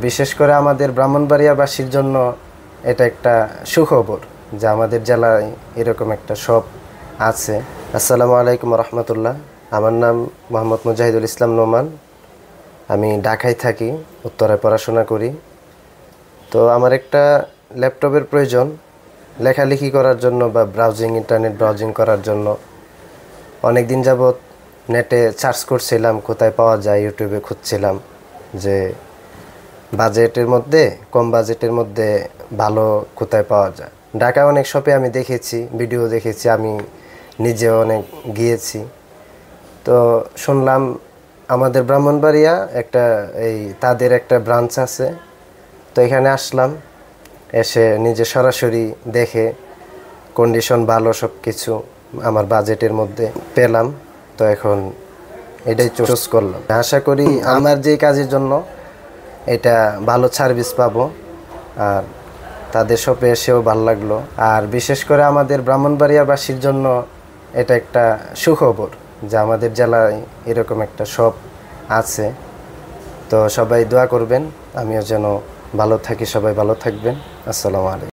বিশেষ করে আমাদের ব্রাহ্মণবাড়িয়াবাসীর জন্য এটা একটা সুখবর যে আমাদের জেলায় এরকম একটা শপ আছে। আসসালামু আলাইকুম রহমতুল্লাহ। আমার নাম মোহাম্মদ মুজাহিদুল ইসলাম নোমান। আমি ঢাকায় থাকি, উত্তরায় পড়াশোনা করি। তো আমার একটা ল্যাপটপের প্রয়োজন লেখালেখি করার জন্য বা ইন্টারনেট ব্রাউজিং করার জন্য। অনেক দিন যাবৎ নেটে সার্চ করছিলাম কোথায় পাওয়া যায়, ইউটিউবে খুঁজছিলাম যে বাজেটের মধ্যে, কম বাজেটের মধ্যে ভালো কোথায় পাওয়া যায়। ঢাকায় অনেক শপে আমি দেখেছি, ভিডিও দেখেছি, আমি নিজেও অনেক গিয়েছি। তো শুনলাম আমাদের ব্রাহ্মণবাড়িয়া তাদের একটা ব্রাঞ্চ আছে। তো এখানে আসলাম, এসে নিজে সরাসরি দেখে কন্ডিশন ভালো, সব কিছু আমার বাজেটের মধ্যে পেলাম। তো এখন এটাই চুজ করলাম। আশা করি আমার যে কাজের জন্য এটা ভালো সার্ভিস পাবো, আর তাদের শপে এসেও ভালো লাগলো। আর বিশেষ করে আমাদের ব্রাহ্মণবাড়িয়াবাসীর জন্য এটা একটা সুখবর যে আমাদের জেলায় এরকম একটা শপ আছে। তো সবাই দোয়া করবেন, আমিও যেন ভালো থাকি, সবাই ভালো থাকবেন। আসসালামু আলাইকুম।